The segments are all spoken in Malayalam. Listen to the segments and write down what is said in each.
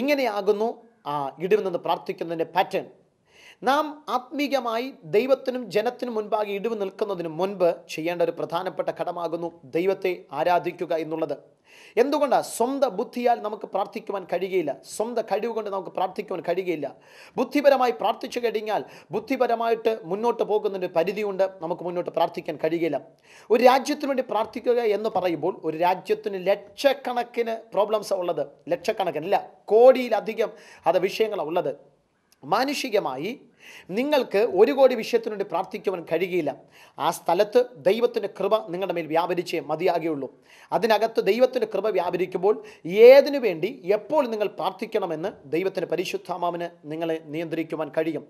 ഇങ്ങനെയാകുന്നു ഇടിവിൽ നിന്ന് പ്രാർത്ഥിക്കുന്നതിൻ്റെ പാറ്റേൺ. നാം ആത്മീകമായി ദൈവത്തിനും ജനത്തിനും മുൻപാകെ ഇടിവ് നിൽക്കുന്നതിന് മുൻപ് ചെയ്യേണ്ട ഒരു പ്രധാനപ്പെട്ട ഘടകമാകുന്നു ദൈവത്തെ ആരാധിക്കുക എന്നുള്ളത്. എന്തുകൊണ്ടാണ്? സ്വന്തം ബുദ്ധിയാൽ നമുക്ക് പ്രാർത്ഥിക്കുവാൻ കഴിയുകയില്ല. സ്വന്തം കഴിവ് കൊണ്ട് നമുക്ക് പ്രാർത്ഥിക്കുവാൻ കഴിയുകയില്ല. ബുദ്ധിപരമായി പ്രാർത്ഥിച്ചു കഴിഞ്ഞാൽ ബുദ്ധിപരമായിട്ട് മുന്നോട്ട് പോകുന്നതിന് പരിധിയുണ്ട്. നമുക്ക് മുന്നോട്ട് പ്രാർത്ഥിക്കാൻ കഴിയുകയില്ല. ഒരു രാജ്യത്തിന് വേണ്ടി പ്രാർത്ഥിക്കുക എന്ന് പറയുമ്പോൾ ഒരു രാജ്യത്തിന് ലക്ഷക്കണക്കിന് പ്രോബ്ലംസ് ഉള്ളത്, ലക്ഷക്കണക്കിനല്ല കോടിയിലധികം അത് വിഷയങ്ങളാണ് ഉള്ളത്. മാനുഷികമായി നിങ്ങൾക്ക് 1 കോടി വിഷയത്തിനു വേണ്ടി പ്രാർത്ഥിക്കുവാൻ കഴിയുകയില്ല. ആ സ്ഥലത്ത് ദൈവത്തിൻ്റെ കൃപ നിങ്ങളുടെ മേൽ വ്യാപരിച്ചേ മതിയാകുകയുള്ളൂ. അതിനകത്ത് ദൈവത്തിൻ്റെ കൃപ വ്യാപരിക്കുമ്പോൾ ഏതിനു വേണ്ടി എപ്പോൾ നിങ്ങൾ പ്രാർത്ഥിക്കണമെന്ന് ദൈവത്തിൻ്റെ പരിശുദ്ധാത്മാവിന് നിങ്ങളെ നിയന്ത്രിക്കുവാൻ കഴിയും.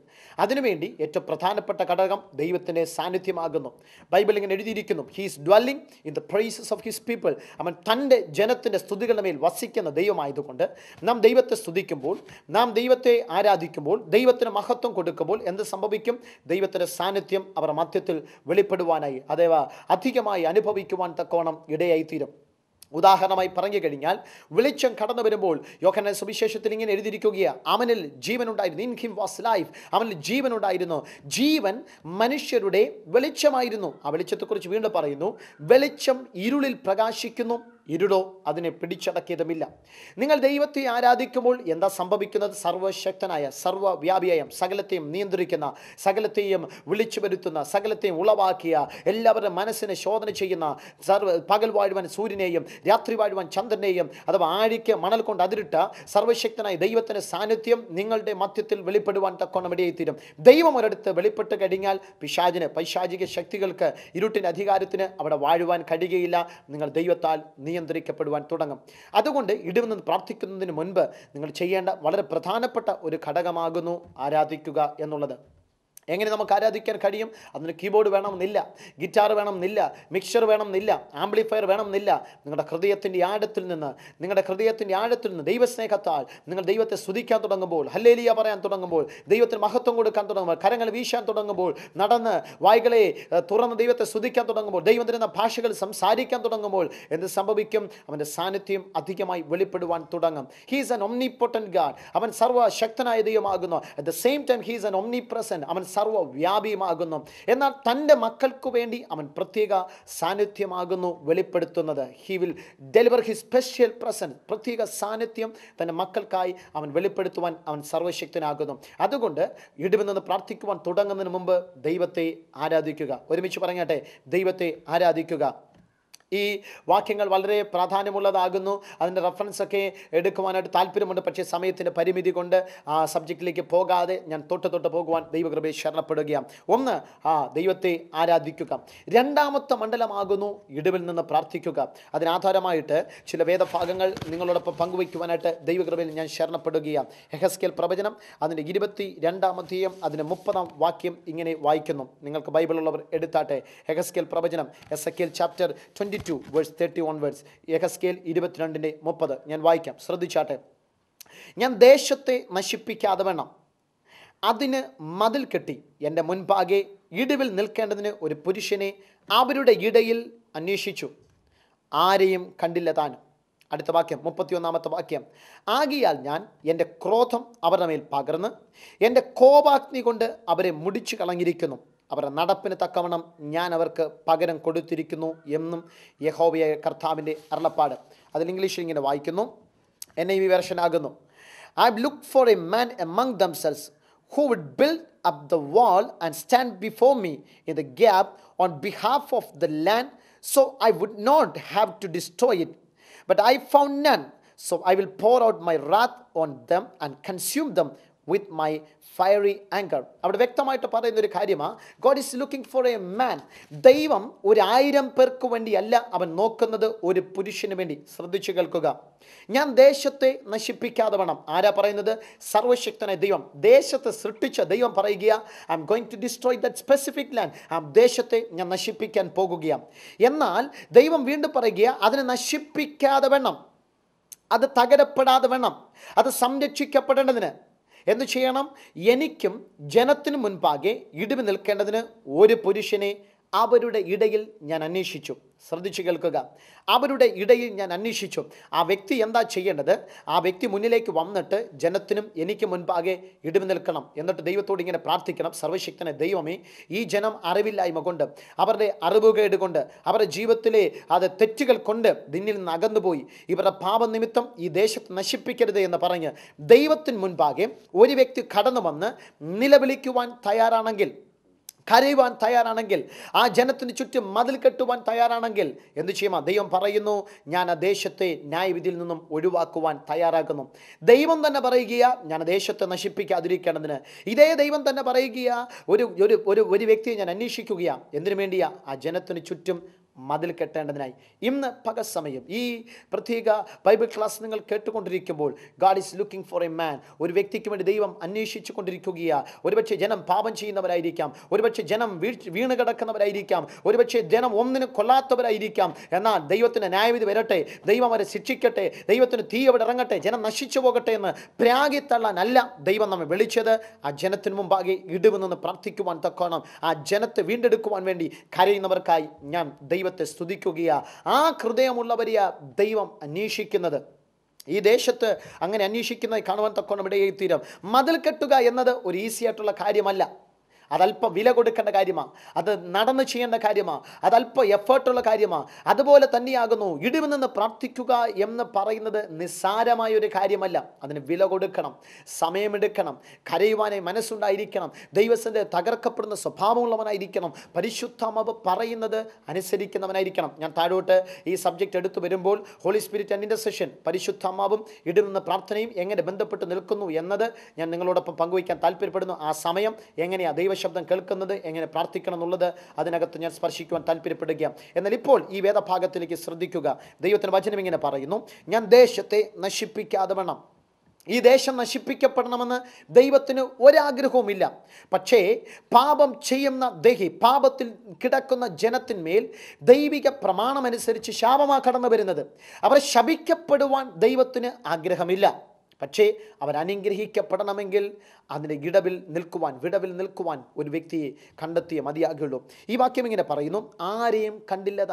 അതിനുവേണ്ടി ഏറ്റവും പ്രധാനപ്പെട്ട ഘടകം ദൈവത്തിൻ്റെ സാന്നിധ്യമാകുന്നു. ബൈബിൾ ഇങ്ങനെ എഴുതിയിരിക്കുന്നു, he's dwelling in the praises of his people. അവൻ തൻ്റെ ജനത്തിൻ്റെ സ്തുതികളുടെ മേൽ വസിക്കുന്ന ദൈവമായതുകൊണ്ട് നാം ദൈവത്തെ സ്തുതിക്കുമ്പോൾ, നാം ദൈവത്തെ ആരാധിക്കുമ്പോൾ, ദൈവത്തിന് മഹത്വം കൊടുക്കുമ്പോൾ എന്ത് സംഭവിക്കും? ദൈവത്തിൻ്റെ സാന്നിധ്യം അവരുടെ മധ്യത്തിൽ വെളിപ്പെടുവാനായി അഥവാ അധികമായി അനുഭവിക്കുവാൻ തക്കവണ്ണം ഇടയായിത്തീരും. ഉദാഹരണമായി പറഞ്ഞു കഴിഞ്ഞാൽ വെളിച്ചം കടന്നു വരുമ്പോൾ യോഹന്നാൻ സുവിശേഷത്തിൽ ഇങ്ങനെ എഴുതിയിരിക്കുകയാണ്, അവനിൽ ജീവനുണ്ടായിരുന്നു. In him was life. അവനിൽ ജീവനുണ്ടായിരുന്നു. ജീവൻ മനുഷ്യരുടെ വെളിച്ചമായിരുന്നു. ആ വെളിച്ചത്തെക്കുറിച്ച് വീണ്ടും പറയുന്നു, വെളിച്ചം ഇരുളിൽ പ്രകാശിക്കുന്നു, ഇരുടോ അതിനെ പിടിച്ചടക്കിയതുമില്ല. നിങ്ങൾ ദൈവത്തെ ആരാധിക്കുമ്പോൾ എന്താ സംഭവിക്കുന്നത്? സർവശക്തനായ സർവ്വവ്യാപിയായ സകലത്തെയും നിയന്ത്രിക്കുന്ന, സകലത്തെയും വിളിച്ചു വരുത്തുന്ന, സകലത്തെയും ഉളവാക്കിയ, എല്ലാവരുടെ മനസ്സിനെ ശോധന ചെയ്യുന്ന, പകൽ വാഴുവാൻ സൂര്യനെയും രാത്രി വാഴുവാൻ ചന്ദ്രനെയും അഥവാ ആഴിക്ക് മണൽ കൊണ്ട് അതിരിട്ട സർവശക്തനായ ദൈവത്തിൻ്റെ സാന്നിധ്യം നിങ്ങളുടെ മധ്യത്തിൽ വെളിപ്പെടുവാൻ തക്കോണം ഇടയായിത്തീരും. ദൈവം ഒരിടത്ത് വെളിപ്പെട്ട് കഴിഞ്ഞാൽ പിശാചിന്, പൈശാചിക ശക്തികൾക്ക്, ഇരുട്ടിൻ്റെ അധികാരത്തിന് അവിടെ വാഴുവാൻ കഴിയുകയില്ല. നിങ്ങൾ ദൈവത്താൽ നിയന്ത്രിക്കപ്പെടുവാൻ തുടങ്ങും. അതുകൊണ്ട് ഇടിവിൽ നിന്ന് പ്രാർത്ഥിക്കുന്നതിന് മുൻപ് നിങ്ങൾ ചെയ്യേണ്ട വളരെ പ്രധാനപ്പെട്ട ഒരു ഘടകമാകുന്നു ആരാധിക്കുക എന്നുള്ളത്. എങ്ങനെ നമുക്ക് ആരാധിക്കാൻ കഴിയും? അതിന് കീബോർഡ് വേണമെന്നില്ല, ഗിറ്റാർ വേണമെന്നില്ല, മിക്സർ വേണമെന്നില്ല, ആംപ്ലിഫയർ വേണമെന്നില്ല. നിങ്ങളുടെ ഹൃദയത്തിൻ്റെ ആഴത്തിൽ നിന്ന് ദൈവസ്നേഹത്താൽ നിങ്ങൾ ദൈവത്തെ സ്തുതിക്കാൻ തുടങ്ങുമ്പോൾ, ഹല്ലേലൂയ പറയാൻ തുടങ്ങുമ്പോൾ, ദൈവത്തിന് മഹത്വം കൊടുക്കാൻ തുടങ്ങുമ്പോൾ, കരങ്ങൾ വീശാൻ തുടങ്ങുമ്പോൾ, നടന്ന് വായ്കളെ തുറന്ന് ദൈവത്തെ സ്തുതിക്കാൻ തുടങ്ങുമ്പോൾ, ദൈവം തരുന്ന ഭാഷകൾ സംസാരിക്കാൻ തുടങ്ങുമ്പോൾ എന്ത് സംഭവിക്കും? അവൻ്റെ സാന്നിധ്യം അധികമായി വെളിപ്പെടുവാൻ തുടങ്ങും. He's an omnipotent God. അവൻ സർവശക്തനായ ദൈവമാകുന്നു. At the same time he's an omnipresent. അവൻ സർവ്വവ്യാപിയുമാകുന്നു. എന്നാൽ തൻ്റെ മക്കൾക്ക് വേണ്ടി അവൻ പ്രത്യേക സാന്നിധ്യമാകുന്നു വെളിപ്പെടുത്തുന്നത്. He will deliver his special presence. പ്രത്യേക സാന്നിധ്യം തൻ്റെ മക്കൾക്കായി അവൻ വെളിപ്പെടുത്തുവാൻ അവൻ സർവശക്തനാകുന്നു. അതുകൊണ്ട് ഇടിവിൽ നിന്ന് പ്രാർത്ഥിക്കുവാൻ തുടങ്ങുന്നതിന് മുമ്പ് ദൈവത്തെ ആരാധിക്കുക. ഒരുമിച്ച് പറഞ്ഞാട്ടെ, ദൈവത്തെ ആരാധിക്കുക. ഈ വാക്യങ്ങൾ വളരെ പ്രാധാന്യമുള്ളതാകുന്നു. അതിൻ്റെ റെഫറൻസൊക്കെ എടുക്കുവാനായിട്ട് താല്പര്യമുണ്ട്. പക്ഷേ സമയത്തിൻ്റെ പരിമിതി കൊണ്ട് ആ സബ്ജക്റ്റിലേക്ക് പോകാതെ ഞാൻ തൊട്ട് പോകുവാൻ ദൈവകൃപയെ ശരണപ്പെടുകയാണ്. ഒന്ന്, ദൈവത്തെ ആരാധിക്കുക. രണ്ടാമത്തെ മണ്ഡലമാകുന്നു ഇടിവിൽ നിന്ന് പ്രാർത്ഥിക്കുക. അതിനാധാരമായിട്ട് ചില വേദഭാഗങ്ങൾ നിങ്ങളോടൊപ്പം പങ്കുവയ്ക്കുവാനായിട്ട് ദൈവകൃപയിൽ ഞാൻ ശരണപ്പെടുകയാണ്. യെഹെസ്കേൽ പ്രവചനം അതിൻ്റെ 22-ാം അധ്യായം അതിൻ്റെ 30-ാം വാക്യം ഇങ്ങനെ വായിക്കുന്നു. നിങ്ങൾക്ക് ബൈബിളുള്ളവർ എടുത്താട്ടെ. യെഹെസ്കേൽ പ്രവചനം, എസെക്കിയേൽ ചാപ്റ്റർ 22 വേഴ്സ് 31 യെഹെസ്കേൽ 22:30 ഞാൻ വായിക്കാം, ശ്രദ്ധിച്ചാട്ടെ. ഞാൻ ദേശത്തെ നശിപ്പിക്കാതെ വേണം അതിന് മതിൽ കെട്ടി എൻ്റെ മുൻപാകെ ഇടിവിൽ നിൽക്കേണ്ടതിന് ഒരു പുരുഷനെ അവരുടെ ഇടയിൽ അന്വേഷിച്ചു, ആരെയും കണ്ടില്ല താനും. അടുത്ത വാക്യം, 31-ാമത്തെ വാക്യം. ആകിയാൽ ഞാൻ എൻ്റെ ക്രോധം അവരുടെ മേൽ പകർന്ന് എൻ്റെ കോപാഗ്നി കൊണ്ട് അവരെ മുടിച്ചു കളഞ്ഞിരിക്കുന്നു. അവരുടെ നടപ്പിന് തക്കവണ്ണം ഞാൻ അവർക്ക് പകരം കൊടുത്തിരിക്കുന്നു എന്നും യഹോവയായ കർത്താവിൻ്റെ അരുളപ്പാട്. അതിൽ ഇംഗ്ലീഷിൽ ഇങ്ങനെ വായിക്കുന്നു, NIV വേർഷൻ ആകുന്നു. I look for a man among themselves who would build up the wall and stand before me in the gap on behalf of the land, so I would not have to destroy it. But I found none, so I will pour out my wrath on them and consume them with my fiery anger. അവിടെ വ്യക്തമായിട്ട് പറയുന്ന ഒരു കാര്യമാണ്, God is looking for a man. ദൈവം 1000 പേർക്ക് വേണ്ടിയല്ല അവൻ നോക്കുന്നത്, ഒരു പുരുഷന് വേണ്ടി. ശ്രദ്ധിച്ചു കേൾക്കുക. ഞാൻ ദേശത്തെ നശിപ്പിക്കാതെ വേണം. ആരാ പറയുന്നത്? സർവശക്തനായ ദൈവം. ദേശത്തെ സൃഷ്ടിച്ച ദൈവം പറയുക, I am going to destroy that specific land. ആ ദേശത്തെ ഞാൻ നശിപ്പിക്കാൻ പോകുകയാണ്. എന്നാൽ ദൈവം വീണ്ടും പറയുക, അതിനെ നശിപ്പിക്കാതെ വേണം, അത് തകരപ്പെടാതെ വേണം, അത് സംരക്ഷിക്കപ്പെടേണ്ടതിന് എന്തു ചെയ്യണം? എനിക്കും ജനത്തിനു മുൻപാകെ ഇടിവ് നിൽക്കേണ്ടതിന് ഒരു പുരുഷനെ അവരുടെ ഇടയിൽ ഞാൻ അന്വേഷിച്ചു. ശ്രദ്ധിച്ചു കേൾക്കുക. അവരുടെ ഇടയിൽ ഞാൻ അന്വേഷിച്ചു. ആ വ്യക്തി എന്താ ചെയ്യേണ്ടത്? ആ വ്യക്തി മുന്നിലേക്ക് വന്നിട്ട് ജനത്തിനും എനിക്ക് മുൻപാകെ ഇടിവ് നിൽക്കണം. എന്നിട്ട് ദൈവത്തോട് ഇങ്ങനെ പ്രാർത്ഥിക്കണം, സർവ്വശക്തനെ ദൈവമേ, ഈ ജനം അറിവില്ലായ്മ കൊണ്ട്, അവരുടെ അറിവുകേട് കൊണ്ട്, അവരുടെ ജീവിതത്തിലെ തെറ്റുകൾ കൊണ്ട് നിന്നിൽ നിന്ന് അകന്നുപോയി ഇവരുടെ പാപനിമിത്തം ഈ ദേശത്ത് നശിപ്പിക്കരുത് എന്ന് പറഞ്ഞ് ദൈവത്തിന് മുൻപാകെ ഒരു വ്യക്തി കടന്നു വന്ന് നിലവിളിക്കുവാൻ തയ്യാറാണെങ്കിൽ, കരയുവാൻ തയ്യാറാണെങ്കിൽ, ആ ജനത്തിന് ചുറ്റും മതിൽ കെട്ടുവാൻ തയ്യാറാണെങ്കിൽ എന്തു ചെയ്യുമോ? ദൈവം പറയുന്നു, ഞാൻ ആ ദേശത്തെ ന്യായവിധിയിൽ നിന്നും ഒഴിവാക്കുവാൻ തയ്യാറാക്കുന്നു. ദൈവം തന്നെ പറയുക, ഞാൻ ദേശത്തെ നശിപ്പിക്കാതിരിക്കേണ്ടതിന്. ഇതേ ദൈവം തന്നെ പറയുക, ഒരു വ്യക്തിയെ ഞാൻ അന്വേഷിക്കുകയാണ്. എന്തിനു വേണ്ടിയാ? ആ ജനത്തിന് ചുറ്റും മതിൽ കെട്ടേണ്ടതിനായി. ഇന്ന് പകൽസമയം ഈ പ്രത്യേക ബൈബിൾ ക്ലാസ് നിങ്ങൾ കേട്ടുകൊണ്ടിരിക്കുമ്പോൾ, God is looking for a man. ഒരു വ്യക്തിക്ക് വേണ്ടി ദൈവം അന്വേഷിച്ചു കൊണ്ടിരിക്കുകയാണ്. ഒരുപക്ഷെ ജനം പാപം ചെയ്യുന്നവരായിരിക്കാം, ഒരുപക്ഷെ ജനം വീണ് കിടക്കുന്നവരായിരിക്കാം, ഒരുപക്ഷെ ജനം ഒന്നിനും കൊള്ളാത്തവരായിരിക്കാം. എന്നാൽ ദൈവത്തിന് ന്യായവിധി വരട്ടെ, ദൈവം അവരെ ശിക്ഷിക്കട്ടെ, ദൈവത്തിന് തീ അവിടെ ഇറങ്ങട്ടെ, ജനം നശിച്ചു പോകട്ടെ എന്ന് പ്രാഗിത്തള്ളാനല്ല ദൈവം നമ്മെ വിളിച്ചത്. ആ ജനത്തിന് മുമ്പാകെ ഇടിവ് നിന്ന് പ്രാർത്ഥിക്കുവാൻ തക്കോണം, ആ ജനത്തെ വീണ്ടെടുക്കുവാൻ വേണ്ടി കരയുന്നവർക്കായി ഞാൻ ദൈവത്തെ സ്തുതിക്കുകയാ. ആ ഹൃദയമുള്ളവരെയാ ദൈവം അന്വേഷിക്കുന്നത്. ഈ ദേശത്ത് അങ്ങനെ അന്വേഷിക്കുന്നത് കാണുവാൻ തക്കോണം ഇടയായി തീരും. മതിൽ കെട്ടുക എന്നത് ഒരു ഈസി ആയിട്ടുള്ള കാര്യമല്ല. അതല്പം വില കൊടുക്കേണ്ട കാര്യമാണ്, അത് നടന്ന് ചെയ്യേണ്ട കാര്യമാണ്, അതല്പം എഫേർട്ടുള്ള കാര്യമാണ്. അതുപോലെ തന്നെയാകുന്നു ഇടിവ് നിന്ന് പ്രാർത്ഥിക്കുക എന്ന് പറയുന്നത് നിസ്സാരമായൊരു കാര്യമല്ല. അതിന് വില കൊടുക്കണം, സമയമെടുക്കണം, കരയുവാനായി മനസ്സുണ്ടായിരിക്കണം, ദൈവത്തിൻ്റെ തകർക്കപ്പെടുന്ന സ്വഭാവമുള്ളവനായിരിക്കണം, പരിശുദ്ധാത്മാവ് പറയുന്നത് അനുസരിക്കുന്നവനായിരിക്കണം. ഞാൻ താഴോട്ട് ഈ സബ്ജക്റ്റ് എടുത്തു വരുമ്പോൾ ഹോളി സ്പിരിറ്റ് ആൻഡ് ഇൻ്റർസെഷൻ, പരിശുദ്ധാത്മാവും ഇടിവ് നിന്ന് പ്രാർത്ഥനയും എങ്ങനെ ബന്ധപ്പെട്ട് നിൽക്കുന്നു എന്നത് ഞാൻ നിങ്ങളോടൊപ്പം പങ്കുവയ്ക്കാൻ താല്പര്യപ്പെടുന്നു. ആ സമയം എങ്ങനെയാണ് ദൈവശബ്ദം കേൾക്കുന്നത്, എങ്ങനെ പ്രാർത്ഥിക്കണം എന്നുള്ളത് അതിനകത്ത് ഞാൻ സ്പർശിക്കുവാൻ താല്പര്യപ്പെടുകയാണ്. എന്നാൽ ഇപ്പോൾ ഈ വേദഭാഗത്തിലേക്ക് ശ്രദ്ധിക്കുക. ദൈവത്തിൻ്റെ വചനം ഇങ്ങനെ പറയുന്നു, ഞാൻ ദേശത്തെ നശിപ്പിക്കാതെ വേണം. ഈ ദേശം നശിപ്പിക്കപ്പെടണമെന്ന് ദൈവത്തിന് ഒരാഗ്രഹവുമില്ല. പക്ഷേ പാപം ചെയ്യുന്ന പാപത്തിൽ കിടക്കുന്ന ജനത്തിന്മേൽ ദൈവിക പ്രമാണമനുസരിച്ച് ശാപമാണ് കടന്നു വരുന്നത്. അവർ ശപിക്കപ്പെടുവാൻ ദൈവത്തിന് ആഗ്രഹമില്ല. പക്ഷേ അവർ അനുഗ്രഹിക്കപ്പെടണമെങ്കിൽ അതിൻ്റെ വിടവിൽ നിൽക്കുവാൻ ഒരു വ്യക്തിയെ കണ്ടെത്തിയേ മതിയാകുള്ളൂ. ഈ വാക്യം ഇങ്ങനെ പറയുന്നു, ആരെയും കണ്ടില്ല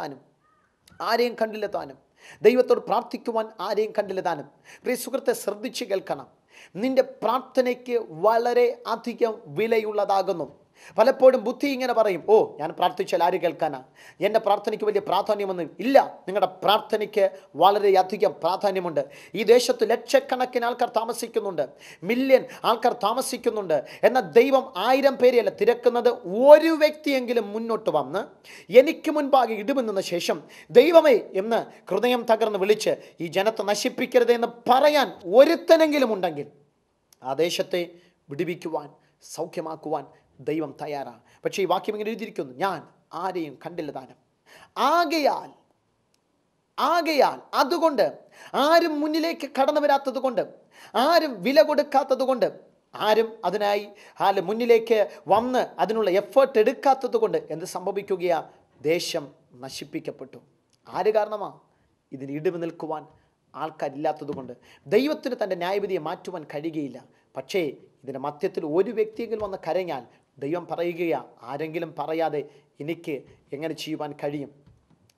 താനും. ദൈവത്തോട് പ്രാർത്ഥിക്കുവാൻ ആരെയും കണ്ടില്ല താനും. പ്രിയ സുഹൃത്തെ, ശ്രദ്ധിച്ച് കേൾക്കണം. നിന്റെ പ്രാർത്ഥനയ്ക്ക് വളരെ അധികം വിലയുള്ളതാകുന്നു. പലപ്പോഴും ബുദ്ധി ഇങ്ങനെ പറയും, ഓ ഞാൻ പ്രാർത്ഥിച്ചാൽ ആര് കേൾക്കാനാ, എൻ്റെ പ്രാർത്ഥനയ്ക്ക് വലിയ പ്രാധാന്യമൊന്നും ഇല്ല. നിങ്ങളുടെ പ്രാർത്ഥനയ്ക്ക് വളരെയധികം പ്രാധാന്യമുണ്ട്. ഈ ദേശത്ത് ലക്ഷക്കണക്കിന് ആൾക്കാർ താമസിക്കുന്നുണ്ട്, മില്യൺ ആൾക്കാർ താമസിക്കുന്നുണ്ട്. എന്നാൽ ദൈവം 1000 പേരെയല്ല തിരക്കുന്നത്. ഒരു വ്യക്തിയെങ്കിലും മുന്നോട്ട് വന്ന് എനിക്ക് മുൻപാകെ ഇടിവ് നിന്ന ശേഷം ദൈവമേ എന്ന് ഹൃദയം തകർന്ന് വിളിച്ച് ഈ ജനത്തെ നശിപ്പിക്കരുത് എന്ന് പറയാൻ ഒരുത്തനെങ്കിലും ഉണ്ടെങ്കിൽ ആ ദേശത്തെ വിടുവിക്കുവാൻ, സൗഖ്യമാക്കുവാൻ ദൈവം തയ്യാറാണ്. പക്ഷേ ഈ വാക്യം ഇങ്ങനെ എഴുതിയിരിക്കുന്നു, ഞാൻ ആരെയും കണ്ടില്ല താനും. ആകയാൽ അതുകൊണ്ട് ആരും മുന്നിലേക്ക് കടന്നു വരാത്തത് കൊണ്ട്, ആരും വില കൊടുക്കാത്തത് കൊണ്ട്, ആരും അതിനായി മുന്നിലേക്ക് വന്ന് അതിനുള്ള എഫേർട്ട് എടുക്കാത്തത് കൊണ്ട് എന്ത് സംഭവിക്കുകയാ? ദേശം നശിപ്പിക്കപ്പെട്ടു. ആര് കാരണമാ? ഇതിന് ഇടിവ് നിൽക്കുവാൻ ആൾക്കാരില്ലാത്തത് കൊണ്ട്. ദൈവത്തിന് തൻ്റെ ന്യായവിധിയെ മാറ്റുവാൻ കഴിയുകയില്ല. പക്ഷേ ഇതിൻ്റെ മധ്യത്തിൽ ഒരു വ്യക്തിയെങ്കിലും വന്ന് കരഞ്ഞാൽ ദൈവം പറയുകയാ, ആരെങ്കിലും പറയാതെ എനിക്ക് എങ്ങനെ ചെയ്യുവാൻ കഴിയും?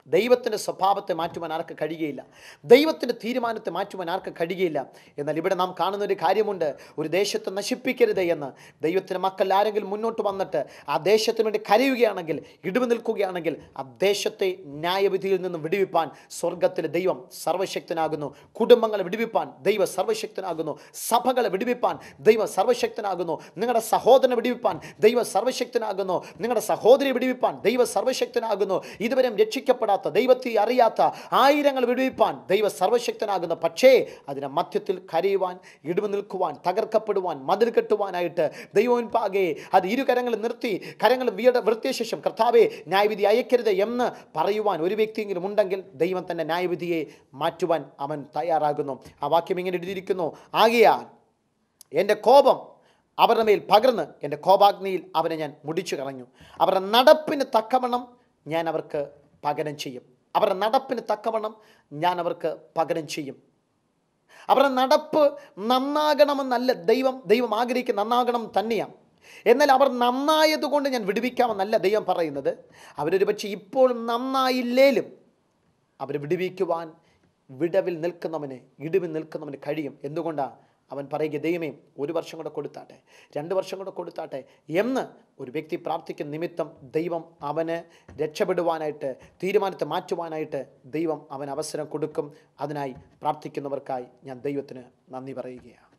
ദൈവത്തിൻ്റെ സ്വഭാവത്തെ മാറ്റുവാൻ ആർക്ക് കഴിയുകയില്ല, ദൈവത്തിൻ്റെ തീരുമാനത്തെ മാറ്റുവാൻ ആർക്ക് കഴിയുകയില്ല. എന്നാൽ ഇവിടെ നാം കാണുന്നൊരു കാര്യമുണ്ട്, ഒരു ദേശത്തെ നശിപ്പിക്കരുത് എന്ന് ദൈവത്തിൻ്റെ മക്കൾ ആരെങ്കിലും മുന്നോട്ട് വന്നിട്ട് ആ ദേശത്തിന് വേണ്ടി കരയുകയാണെങ്കിൽ, ഇടിവ് നിൽക്കുകയാണെങ്കിൽ, ആ ദേശത്തെ ന്യായവിധിയിൽ നിന്നും വിടുവിപ്പാൻ സ്വർഗത്തിലെ ദൈവം സർവശക്തനാകുന്നു. കുടുംബങ്ങളെ വിടുവിപ്പാൻ ദൈവം സർവശക്തനാകുന്നു. സഭകളെ വിടുവിപ്പാൻ ദൈവം സർവശക്തനാകുന്നു. നിങ്ങളുടെ സഹോദരനെ വിടുവിപ്പാൻ ദൈവം സർവശക്തനാകുന്നു. നിങ്ങളുടെ സഹോദരിയെ വിടുവിപ്പാൻ ദൈവം സർവശക്തനാകുന്നു. ഇതുവരെയും രക്ഷിക്കപ്പെടാത്ത, ദൈവത്തെ അറിയാത്ത ആയിരങ്ങൾ വിടുവിപ്പാൻ ദൈവ സർവശക്തനാകുന്നു. പക്ഷേ അതിന് മധ്യത്തിൽ കരയുവാൻ, ഇടിവ് നിൽക്കുവാൻ, തകർക്കപ്പെടുവാൻ, മതിൽ കെട്ടുവാനായിട്ട് ദൈവമുൻപാകെ അത് ഇരുകരങ്ങൾ നിർത്തി കരങ്ങൾ വൃത്തിയ ശേഷം കർത്താവേ ന്യായവിധി അയക്കരുത് എന്ന് പറയുവാൻ ഒരു വ്യക്തിയെങ്കിലും ഉണ്ടെങ്കിൽ ദൈവം തന്നെ ന്യായവിധിയെ മാറ്റുവാൻ അവൻ തയ്യാറാകുന്നു. ആ വാക്യം ഇങ്ങനെ എഴുതിയിരിക്കുന്നു, ആകയാൽ എൻ്റെ കോപം അവരുടെ മേൽ പകർന്ന് എൻ്റെ കോപാഗ്നിയിൽ അവരെ ഞാൻ മുടിച്ചു കളഞ്ഞു. അവരുടെ നടപ്പിന് തക്കവണ്ണം ഞാൻ അവർക്ക് പകരം ചെയ്യും. അവരുടെ നടപ്പിന് തക്കവണ്ണം ഞാൻ അവർക്ക് പകരം ചെയ്യും. അവരുടെ നടപ്പ് നന്നാകണമെന്നല്ല ദൈവം ആഗ്രഹിക്കുന്ന, നന്നാകണം തന്നെയാണ്. എന്നാൽ അവർ നന്നായതുകൊണ്ട് ഞാൻ വിടുവിക്കാമെന്നല്ല ദൈവം പറയുന്നത്. അവരൊരു പക്ഷേ ഇപ്പോഴും നന്നായില്ലേലും അവരെ വിടുവിക്കുവാൻ ഇടിവിൽ നിൽക്കുന്നവന് കഴിയും. എന്തുകൊണ്ടാണ്? അവൻ പറയുക, ദൈവമേ 1 വർഷം കൂടെ കൊടുത്താട്ടെ, 2 വർഷം കൂടെ കൊടുത്താട്ടെ എന്ന് ഒരു വ്യക്തി പ്രാർത്ഥിക്കുന്ന നിമിത്തം ദൈവം അവന് രക്ഷപ്പെടുവാനായിട്ട്, തീരുമാനത്തെ മാറ്റുവാനായിട്ട് ദൈവം അവന് അവസരം കൊടുക്കും. അതിനായി പ്രാർത്ഥിക്കുന്നവർക്കായി ഞാൻ ദൈവത്തിന് നന്ദി പറയുകയാണ്.